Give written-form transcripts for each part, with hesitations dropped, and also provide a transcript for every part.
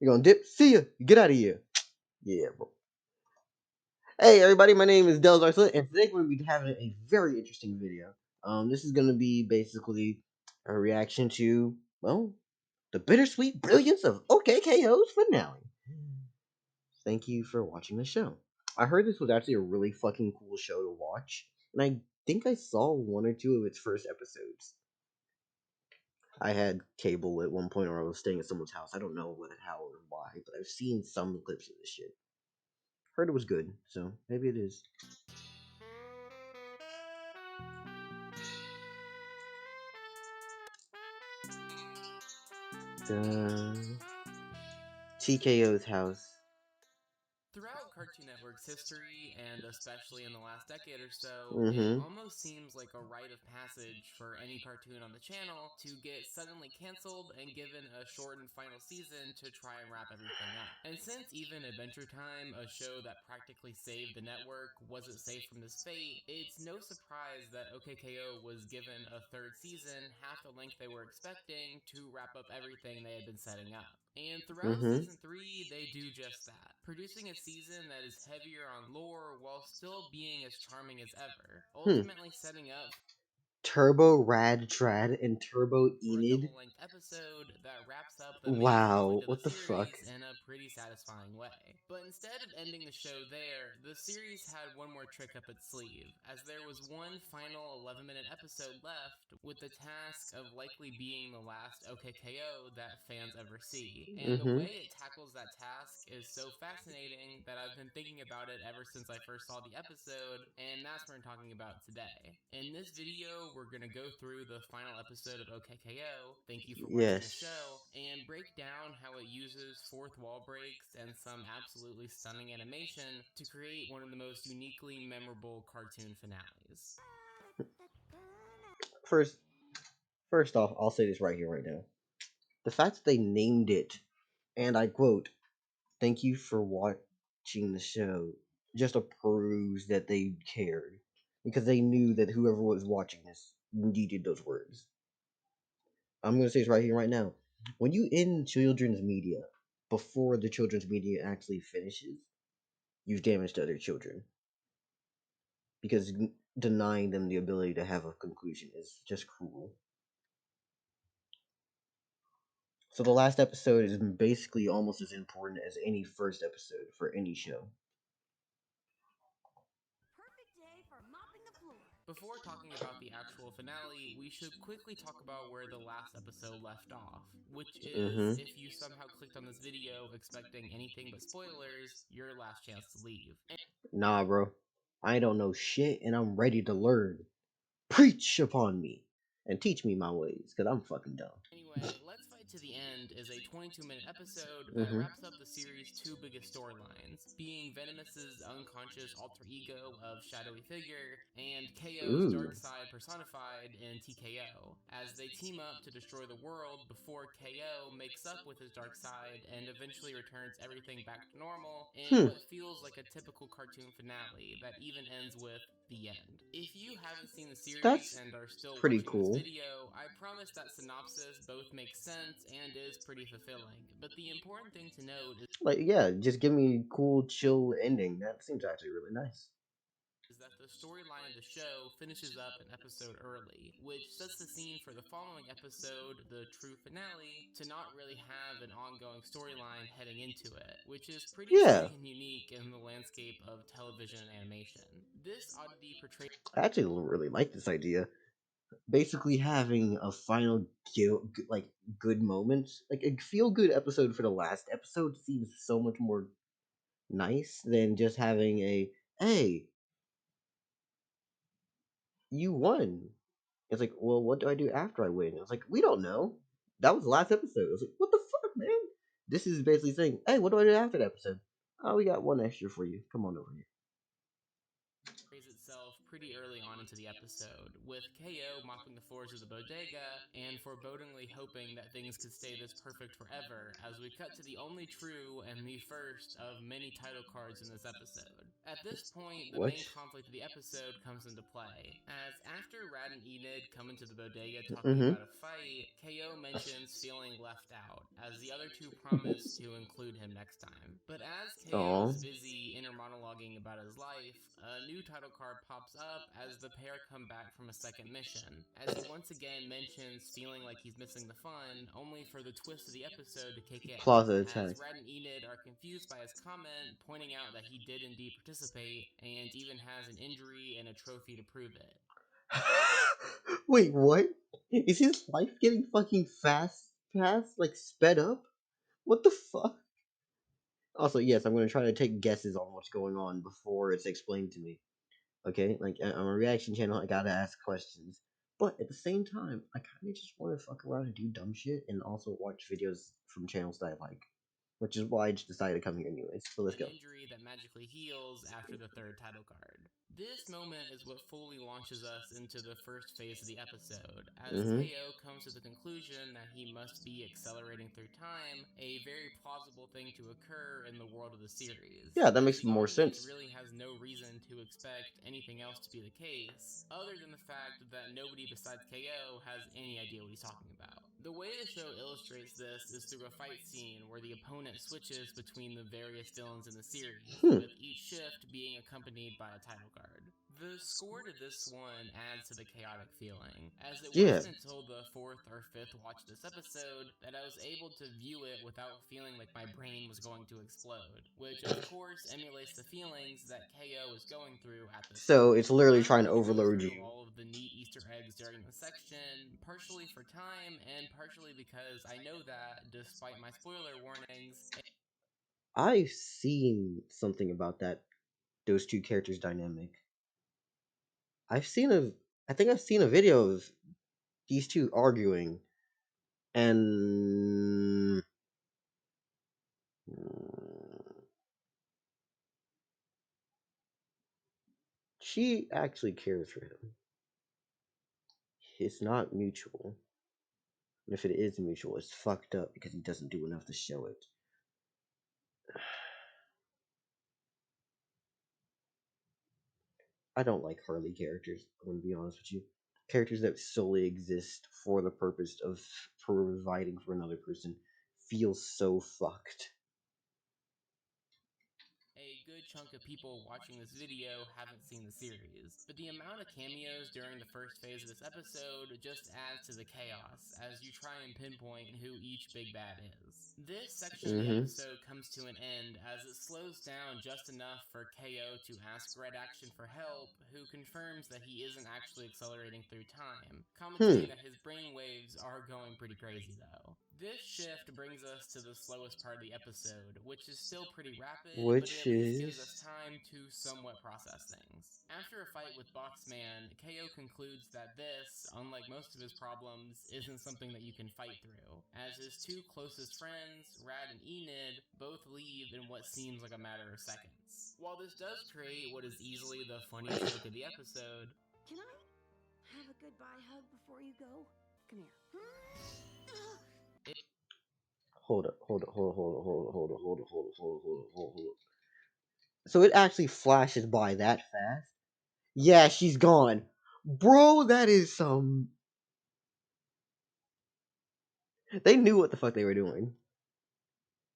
You're gonna dip? See ya. Get out of here. Yeah, bro. Hey, everybody. My name is Del Zarslet, and today we're going to be having a very interesting video. This is going to be basically a reaction to, well, the bittersweet brilliance of OKKO's finale. Thank you for watching the show. I heard this was actually a really fucking cool show to watch, and I think I saw one or two of its first episodes. I had cable at one point, or I was staying at someone's house. I don't know what, how, or why, but I've seen some clips of this shit. Heard it was good, so maybe it is. TKO's house. Throughout Cartoon Network's history, and especially in the last decade or so, it Mm-hmm. almost seems like a rite of passage for any cartoon on the channel to get suddenly canceled and given a shortened final season to try and wrap everything up. And since even Adventure Time, a show that practically saved the network, wasn't safe from this fate, it's no surprise that OKKO was given a third season, half the length they were expecting, to wrap up everything they had been setting up. And throughout Mm-hmm. season 3, they do just that, producing a season that is heavier on lore while still being as charming as ever, Hmm. ultimately setting up Turbo Rad Trad and Turbo for a Enid. double-length episode that wraps up the main Wow, conflict of the what the fuck? series in a pretty satisfying way. But instead of ending the show there, the series had one more trick up its sleeve, as there was one final 11-minute episode left, with the task of likely being the last OKKO that fans ever see. And the Mm-hmm. way it tackles that task is so fascinating that I've been thinking about it ever since I first saw the episode, and that's what I'm talking about today. In this video, we're gonna go through the final episode of OKKO, thank you for watching the Yes. show, and break down how it uses fourth wall breaks and some absolutely stunning animation to create one of the most uniquely memorable cartoon finales. First, first off, I'll say this right here, right now. The fact that they named it, and I quote, "Thank you for watching the show," just proves that they cared because they knew that whoever was watching this needed those words. I'm gonna say this right here, right now. When you end children's media before the children's media actually finishes, you've damaged other children because denying them the ability to have a conclusion is just cruel. So the last episode is basically almost as important as any first episode for any show. Before talking about the actual finale, we should quickly talk about where the last episode left off, which is, Mm-hmm. if you somehow clicked on this video expecting anything but spoilers, your last chance to leave. Nah, bro. I don't know shit, and I'm ready to learn. Preach upon me and teach me my ways, cause I'm fucking dumb. Anyway, Let's Fight to the End is a 22-minute episode that Mm-hmm. wraps up the series' two biggest storylines, being Venomous's unconscious alter ego of shadowy figure, and KO's Ooh. dark side personified in TKO, as they team up to destroy the world before KO makes up with his dark side and eventually returns everything back to normal in Hmm. what feels like a typical cartoon finale that even ends with the end. If you haven't seen the series That's and are still pretty watching this cool. video, I promise that synopsis both makes sense and is pretty fulfilling, but the important thing to note Like, yeah, just give me a cool, chill ending. That seems actually really nice. is that the storyline of the show finishes up an episode early, which sets the scene for the following episode, the true finale, to not really have an ongoing storyline heading into it, which is pretty Yeah, stunning and unique in the landscape of television and animation. This oddity portrays I actually really like this idea. Basically, having a final like good moment, like a feel good episode for the last episode, seems so much more nice than just having a hey, you won. It's like, well, what do I do after I win? It's like, we don't know. That was the last episode. It's like, what the fuck, man? This is basically saying, hey, what do I do after the episode? Oh, we got one extra for you. Come on over here. itself pretty early on into the episode, with KO mopping the floors of the bodega and forebodingly hoping that things could stay this perfect forever, as we cut to the only true and the first of many title cards in this episode. At this point, the What? main conflict of the episode comes into play, as after Rad and Enid come into the bodega talking Mm-hmm. about a fight, KO mentions feeling left out, as the other two promise to include him next time. But as KO Oh. is busy inner monologuing about his life, a new title card pops up as the pair come back from a second mission, as he once again mentions feeling like he's missing the fun, only for the twist of the episode to kick in, Plaza attack. as Rad and Enid are confused by his comment, pointing out that he did indeed participate, and even has an injury and a trophy to prove it. Wait, what? Is his life getting fucking fast, like sped up? What the fuck? Also, yes, I'm gonna try to take guesses on what's going on before it's explained to me. Okay, like on a reaction channel, I gotta ask questions. But at the same time, I kind of just want to fuck around and do dumb shit, and also watch videos from channels that I like, which is why I just decided to come here anyways. So let's An go. injury that magically heals after the third title card. This moment is what fully launches us into the first phase of the episode, as Mm-hmm. KO comes to the conclusion that he must be accelerating through time, a very plausible thing to occur in the world of the series, Yeah, that as makes the more audience sense. really has no reason to expect anything else to be the case, other than the fact that nobody besides KO has any idea what he's talking about. The way the show illustrates this is through a fight scene where the opponent switches between the various villains in the series, Hmm. with each shift being accompanied by a title card. The score to this one adds to the chaotic feeling, as it Yeah. wasn't until the fourth or fifth watch of this episode that I was able to view it without feeling like my brain was going to explode, which of course emulates the feelings that KO is going through at this So time. it's I'm literally not trying to going to go overload through you. all of the neat Easter eggs during the section, partially for time and partially because I know that, despite my spoiler warnings, I've seen something about those two characters' dynamic. I've seen a, I think I've seen a video of these two arguing, and she actually cares for him. It's not mutual. And if it is mutual, it's fucked up because he doesn't do enough to show it. I don't like Harley characters, I'm gonna be honest with you. Characters that solely exist for the purpose of providing for another person feel so fucked. a good chunk of people watching this video haven't seen the series, but the amount of cameos during the first phase of this episode just adds to the chaos as you try and pinpoint who each big bad is. This section of the Mm-hmm. episode comes to an end as it slows down just enough for KO to ask Red Action for help, who confirms that he isn't actually accelerating through time, commenting that his brainwaves are going pretty crazy though. This shift brings us to the slowest part of the episode, which is still pretty rapid, but it Which at least gives us is. time to somewhat process things. After a fight with Boxman, KO concludes that this, unlike most of his problems, isn't something that you can fight through, as his two closest friends, Rad and Enid, both leave in what seems like a matter of seconds. While this does create what is easily the funniest joke of the episode, can I have a goodbye hug before you go? Come here. Hold up, hold up, hold up, hold up, hold up, hold up, hold up, hold up, hold up, hold up, hold up, hold up. So it actually flashes by that fast? Yeah, she's gone. Bro, that is some. They knew what the fuck they were doing.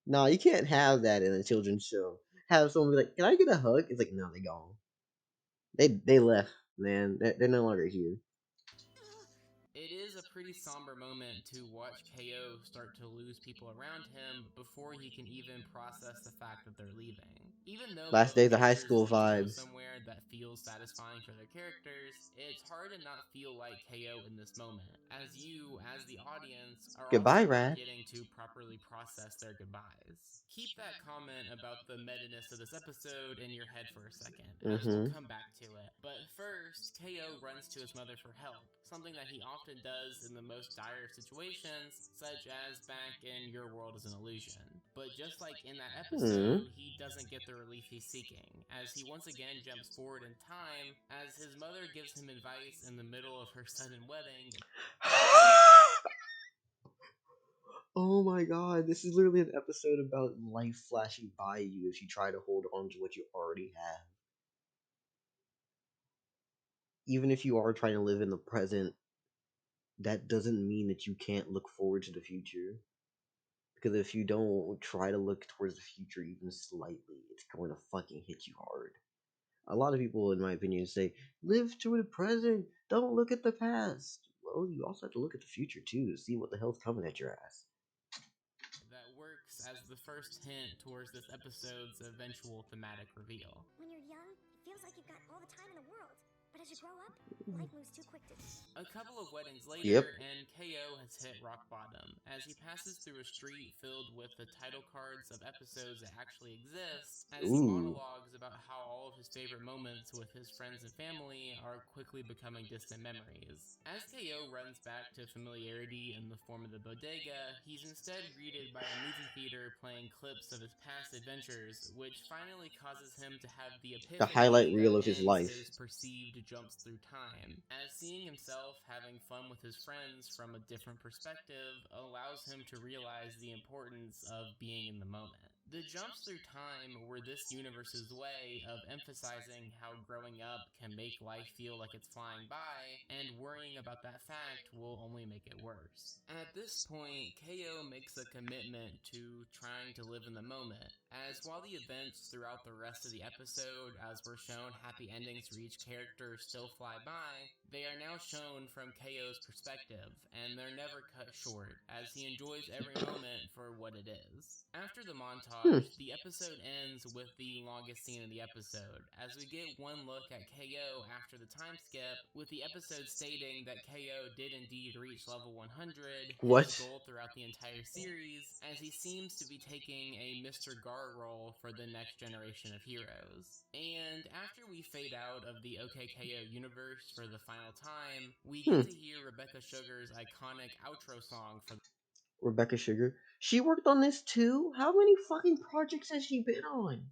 Nah, you can't have that in a children's show. Have someone be like, "Can I get a hug?" It's like, no, they gone. They left, man. They're no longer here. it is a pretty somber moment to watch KO start to lose people around him before he can even process the fact that they're leaving. Even though Last both days of high characters school leave to go vibes. somewhere that feels satisfying for their characters, it's hard to not feel like KO in this moment, as you, as the audience, are also Goodbye, not Rad. getting to properly process their goodbyes. Keep that comment about the meta-ness of this episode in your head for a second, as we'll Mm-hmm. come back to it. But first, KO runs to his mother for help, something that he often does in the most dire situations, such as back in Your World is an Illusion. But just like in that Hmm. episode, he doesn't get the relief he's seeking, as he once again jumps forward in time as his mother gives him advice in the middle of her sudden wedding. Oh my god, this is literally an episode about life flashing by you if you try to hold on to what you already have. Even if you are trying to live in the present, that doesn't mean that you can't look forward to the future. Because if you don't try to look towards the future even slightly, it's going to fucking hit you hard. A lot of people, in my opinion, say, live to the present, don't look at the past. Well, you also have to look at the future too to see what the hell's coming at your ass. That works as the first hint towards this episode's eventual thematic reveal. When you're young, it feels like you've got all the time in the world. But as you grow up, life moves too quick to. A couple of weddings Yep. later, and KO has hit rock bottom as he passes through a street filled with the title cards of episodes that actually exist, as he Ooh. monologues about how all of his favorite moments with his friends and family are quickly becoming distant memories. As KO runs back to familiarity in the form of the bodega, he's instead greeted by a movie theater playing clips of his past adventures, which finally causes him to have the The highlight epiphany that reel of his ends life. his perceived jumps through time, as seeing himself having fun with his friends from a different perspective allows him to realize the importance of being in the moment. The jumps through time were this universe's way of emphasizing how growing up can make life feel like it's flying by, and worrying about that fact will only make it worse. At this point, KO makes a commitment to trying to live in the moment, as while the events throughout the rest of the episode, as we're shown happy endings for each character, still fly by, they are now shown from KO's perspective, and they're never cut short, as he enjoys every moment for what it is. After the Hmm. montage, the episode ends with the longest scene in the episode, as we get one look at KO after the time skip, with the episode stating that KO did indeed reach level 100, his What? goal throughout the entire series, as he seems to be taking a Mr. Gar role for the next generation of heroes. And after we fade out of the OKKO universe for the final time, we Hmm. get to hear Rebecca Sugar's iconic outro song for Rebecca Sugar. She worked on this too? How many fucking projects has she been on?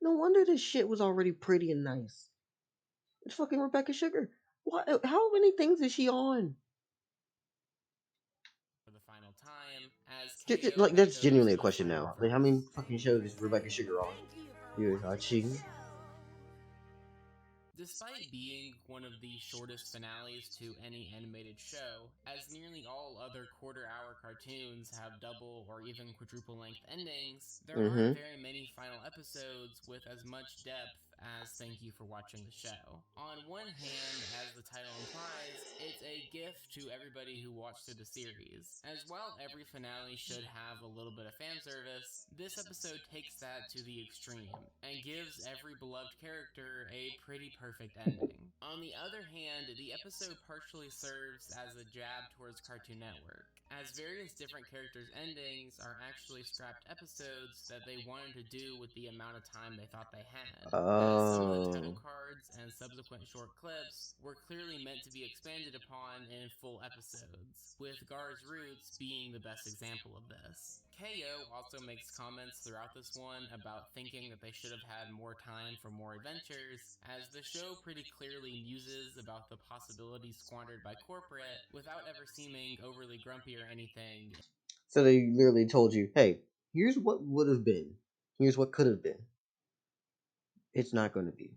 No wonder this shit was already pretty and nice. It's fucking Rebecca Sugar. What? How many things is she on? the final time, as KO Like, that's echoes genuinely a the question final now. Like, how many verse. fucking shows is Rebecca Sugar on? Thank you for You're watching the watching. show. Despite being one of the shortest finales to any animated show, as nearly all other quarter-hour cartoons have double or even quadruple-length endings, there aren't Mm-hmm. very many final episodes with as much depth as thank you for watching the show. On one hand, as the title implies, it's a gift to everybody who watched through the series, as while every finale should have a little bit of fan service, this episode takes that to the extreme, and gives every beloved character a pretty perfect ending. On the other hand, the episode partially serves as a jab towards Cartoon Network, as various different characters' endings are actually scrapped episodes that they wanted to do with the amount of time they thought they had, as some of the title Oh. cards and subsequent short clips were clearly meant to be expanded upon in full episodes, with Gar's Roots being the best example of this. KO also makes comments throughout this one about thinking that they should have had more time for more adventures, as the show pretty clearly muses about the possibilities squandered by corporate without ever seeming overly grumpy or anything. So they literally told you, hey, here's what would have been. Here's what could have been. It's not going to be.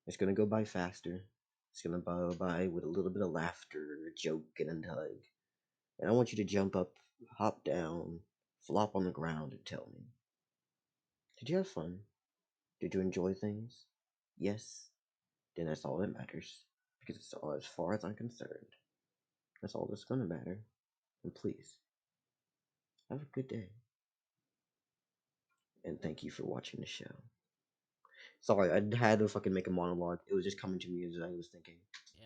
It's going to go by faster. It's going to go by with a little bit of laughter, a joke, and a tug. And I want you to jump up, hop down, flop on the ground, and tell me. Did you have fun? Did you enjoy things? Yes? Then that's all that matters. Because it's all, as far as I'm concerned, that's all that's going to matter. And please, have a good day. And thank you for watching the show. Sorry, I had to fucking make a monologue. It was just coming to me as I was thinking.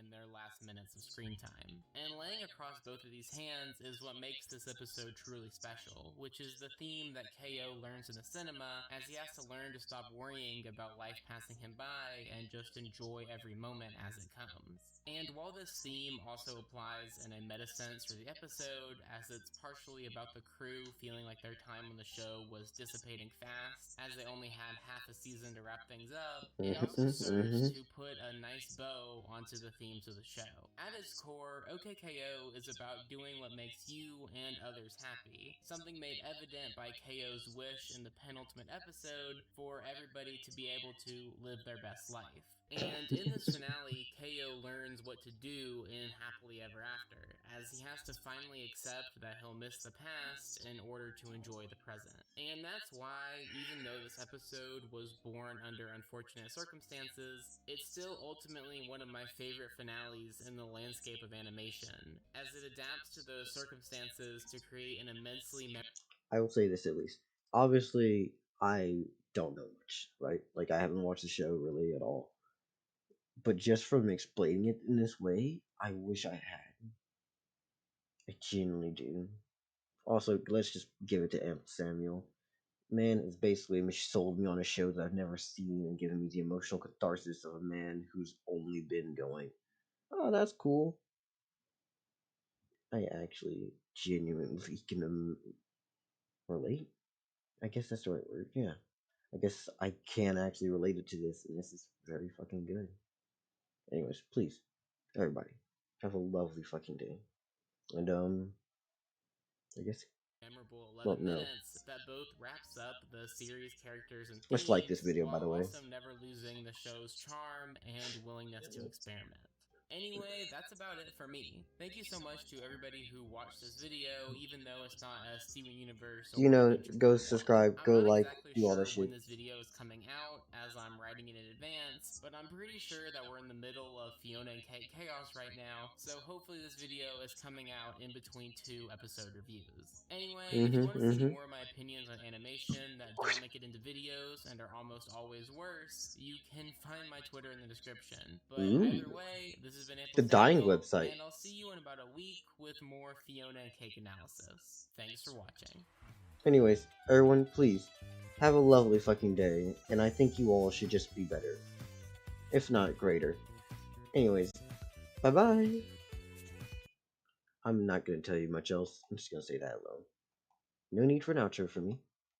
in their last minutes of screen time. And laying across both of these hands is what makes this episode truly special, which is the theme that KO learns in the cinema as he has to learn to stop worrying about life passing him by and just enjoy every moment as it comes. And while this theme also applies in a meta sense for the episode, as it's partially about the crew feeling like their time on the show was dissipating fast, as they only had half a season to wrap things up, it also serves to put a nice bow onto the themes of the show. At its core, OKKO is about doing what makes you and others happy, something made evident by KO's wish in the penultimate episode for everybody to be able to live their best life. And in this finale, KO learns what to do in Happily Ever After, as he has to finally accept that he'll miss the past in order to enjoy the present. And that's why, even though this episode was born under unfortunate circumstances, it's still ultimately one of my favorite finales in the landscape of animation, as it adapts to those circumstances to create an immensely I will say this at least. Obviously, I don't know much, right? Like, I haven't watched the show really at all. But just from explaining it in this way, I wish I had. I genuinely do. Also, let's just give it to Samuel. Man is basically sold me on a show that I've never seen and given me the emotional catharsis of a man who's only been going, oh, that's cool. I actually genuinely can relate. I guess that's the right word. Yeah. I guess I can actually relate it to this, and this is very fucking good. Anyways, please, everybody, have a lovely fucking day. And, I guess, memorable well, 11 no. minutes that both wraps up the series' characters and Let's like this themes video, by while the way. also never losing the show's charm and willingness to experiment. Anyway, that's about it for me. Thank you so much to everybody who watched this video, even though it's not a Steven Universe You or know, Adventure go Time one. subscribe, I'm go not like, exactly do all that sure when shit. this video is coming out, as I'm writing it in advance, but I'm pretty sure that we're in the middle of Fiona and Kate chaos right now, so hopefully this video is coming out in between 2 episode reviews. Anyway, if you want to see more of my opinions on animation that don't make it into videos and are almost always worse, you can find my Twitter in the description. But either Ooh, way, this has been April the dying Samuel, website. and I'll see you in about a week with more Fiona and Cake analysis. Thanks for watching. Anyways, everyone, please have a lovely fucking day, and I think you all should just be better, if not greater. Anyways, bye bye. I'm not gonna tell you much else. I'm just gonna say that alone. No need for an outro for me.